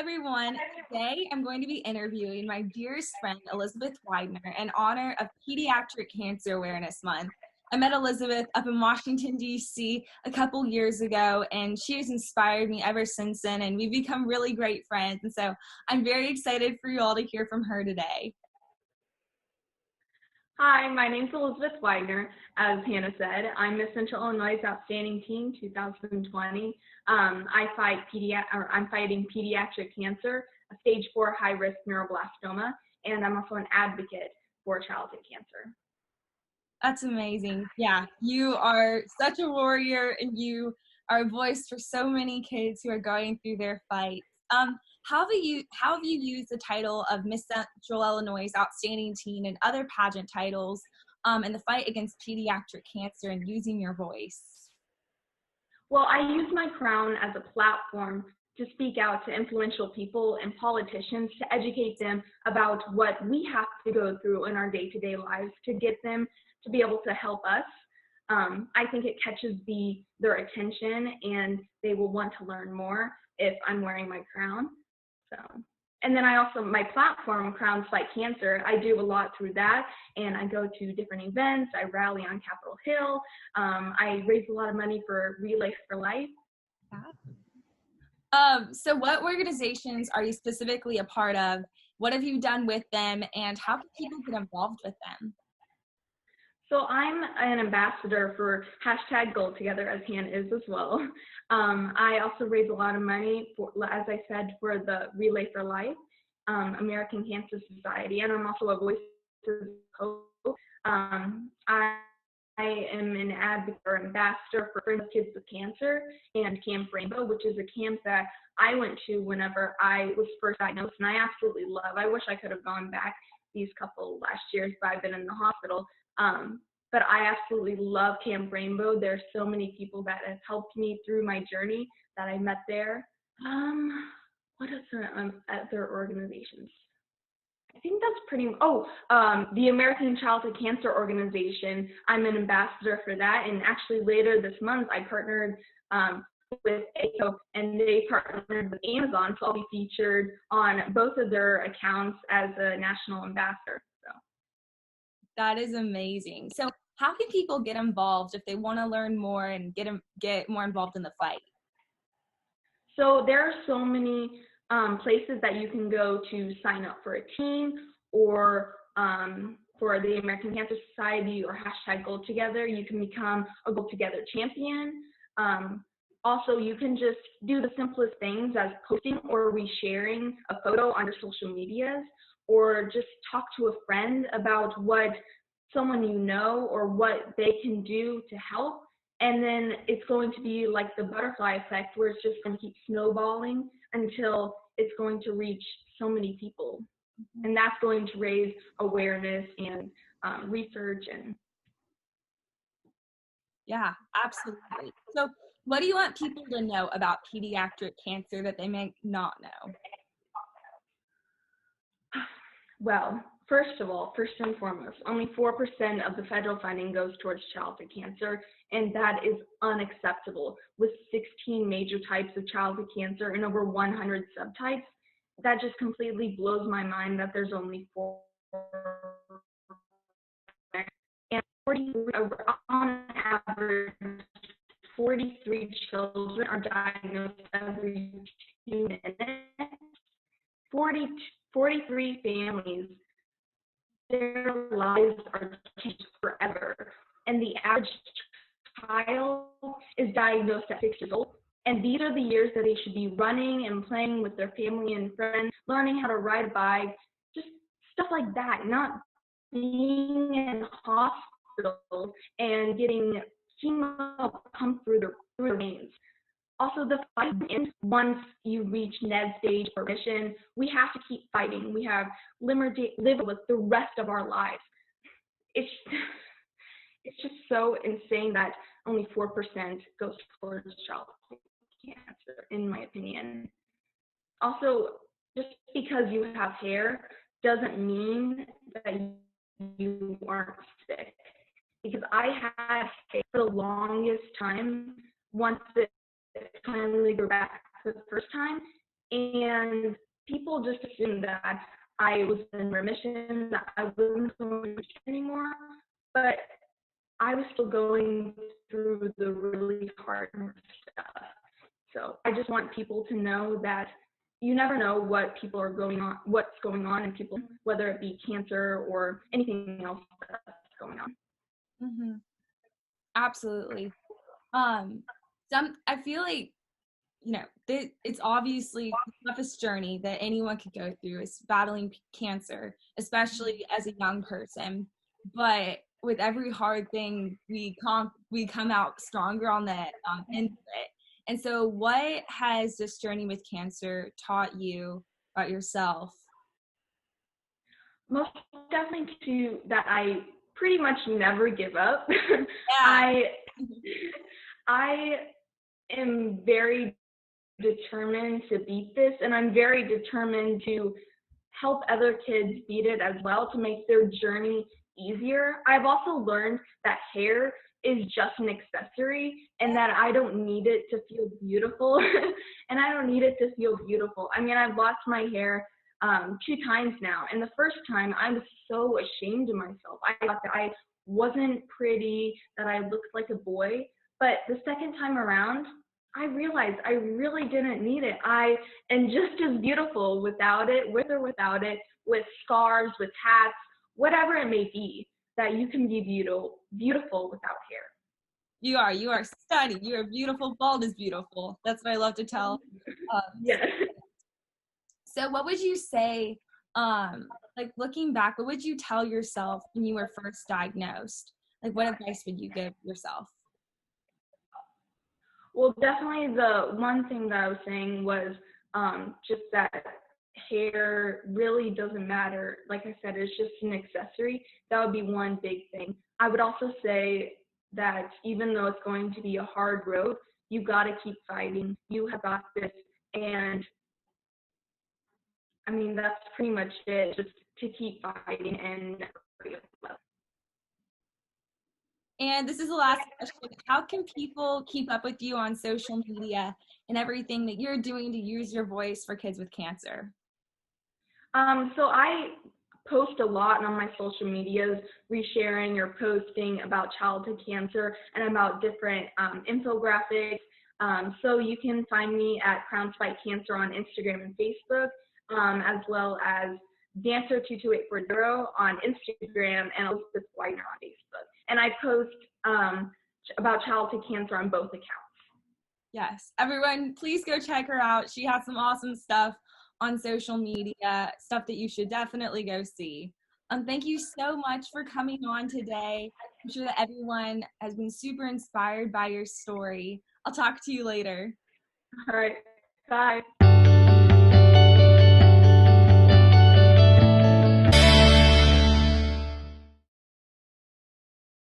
everyone. Today I'm going to be interviewing my dearest friend, Elizabeth Weidner, in honor of Pediatric Cancer Awareness Month. I met Elizabeth up in Washington, D.C. a couple years ago, and she has inspired me ever since then, and we've become really great friends. And so I'm very excited for you all to hear from her today. Hi, my name's Elizabeth Weidner. As Hannah said, I'm Miss Central Illinois' Outstanding Teen 2020. I'm fighting pediatric cancer, a stage 4 high-risk neuroblastoma, and I'm also an advocate for childhood cancer. That's amazing. Yeah, you are such a warrior, and you are a voice for so many kids who are going through their fight. How have you used the title of Miss Central Illinois' Outstanding Teen and other pageant titles in the fight against pediatric cancer and using your voice? Well, I use my crown as a platform to speak out to influential people and politicians to educate them about what we have to go through in our day-to-day lives to get them to be able to help us. I think it catches their attention, and they will want to learn more if I'm wearing my crown. And then my platform, Crowns Fight Cancer, I do a lot through that, and I go to different events. I rally on Capitol Hill. I raise a lot of money for Relapses for Life. So what organizations are you specifically a part of? What have you done with them, and how can people get involved with them? So I'm an ambassador for #C.O.L.E.S, as Hannah is as well. I also raise a lot of money, as I said, for the Relay for Life, American Cancer Society, and I'm also a voice for hope. I am an advocate or ambassador for Friends of Kids with Cancer and Camp Rainbow, which is a camp that I went to whenever I was first diagnosed, and I absolutely love. I wish I could have gone back these couple last years, but I've been in the hospital. But I absolutely love Camp Rainbow. There's so many people that have helped me through my journey that I met there. What other organizations? I think that's the American Childhood Cancer Organization. I'm an ambassador for that, and actually later this month I partnered with H.I.S, and they partnered with Amazon, so I'll be featured on both of their accounts as a national ambassador. That is amazing. So how can people get involved if they want to learn more and get more involved in the fight? So there are so many places that you can go to sign up for a team, or for the American Cancer Society, or #GoalTogether. You can become a Goal Together champion. Also, you can just do the simplest things as posting or resharing a photo on your social medias, or just talk to a friend about what someone you know or what they can do to help. And then it's going to be like the butterfly effect, where it's just going to keep snowballing until it's going to reach so many people. And that's going to raise awareness and research. Yeah, absolutely. So what do you want people to know about pediatric cancer that they may not know? Well, first and foremost, only 4% of the federal funding goes towards childhood cancer, and that is unacceptable. With 16 major types of childhood cancer and over 100 subtypes, that just completely blows my mind that there's only 4. And on average, 43 children are diagnosed every 2 minutes. 43 families, their lives are changed forever. And the average child is diagnosed at 6 years old. And these are the years that they should be running and playing with their family and friends, learning how to ride a bike, just stuff like that, not being in hospitals and getting chemo pumped through their veins. Also, the fight ends once you reach NED stage or remission. We have to keep fighting. We have live with the rest of our lives. It's just so insane that only 4% goes towards childhood cancer, in my opinion. Also, just because you have hair doesn't mean that you aren't sick. Because I had hair for the longest time. Once it finally grew back for the first time, And people just assumed that I was in remission, that I wasn't going to anymore, but I was still going through the really hard stuff. So I just want people to know that you never know what's going on in people, whether it be cancer or anything else that's going on. Mm-hmm. Absolutely. I feel like, it's obviously the toughest journey that anyone could go through is battling cancer, especially as a young person. But with every hard thing, we come out stronger on the end of it. And so, what has this journey with cancer taught you about yourself? Most definitely that I pretty much never give up. Yeah. I am very determined to beat this, and I'm very determined to help other kids beat it as well, to make their journey easier. I've also learned that hair is just an accessory and that I don't need it to feel beautiful. And I don't need it to feel beautiful. I mean, I've lost my hair 2 times now, and the first time I was so ashamed of myself. I thought that I wasn't pretty, that I looked like a boy. But the second time around, I realized I really didn't need it. I am just as beautiful without it, with or without it, with scarves, with hats, whatever it may be, that you can be beautiful without hair. You are stunning. You are beautiful. Bald is beautiful. That's what I love to tell. Yes. So what would you say, like looking back, what would you tell yourself when you were first diagnosed? Like what advice would you give yourself? Well, definitely the one thing that I was saying was just that hair really doesn't matter. Like I said, it's just an accessory. That would be one big thing. I would also say that even though it's going to be a hard road, you got to keep fighting. You have got this. And I mean, that's pretty much it, just to keep fighting and never give up. And this is the last question. How can people keep up with you on social media and everything that you're doing to use your voice for kids with cancer? So I post a lot on my social medias, resharing or posting about childhood cancer and about different infographics. So you can find me at Crowns Fight Cancer on Instagram and Facebook, as well as Dancer22840 on Instagram and Elizabeth Weidner on Facebook. And I post about childhood cancer on both accounts. Yes, everyone, please go check her out. She has some awesome stuff on social media, stuff that you should definitely go see. Thank you so much for coming on today. I'm sure that everyone has been super inspired by your story. I'll talk to you later. All right, bye.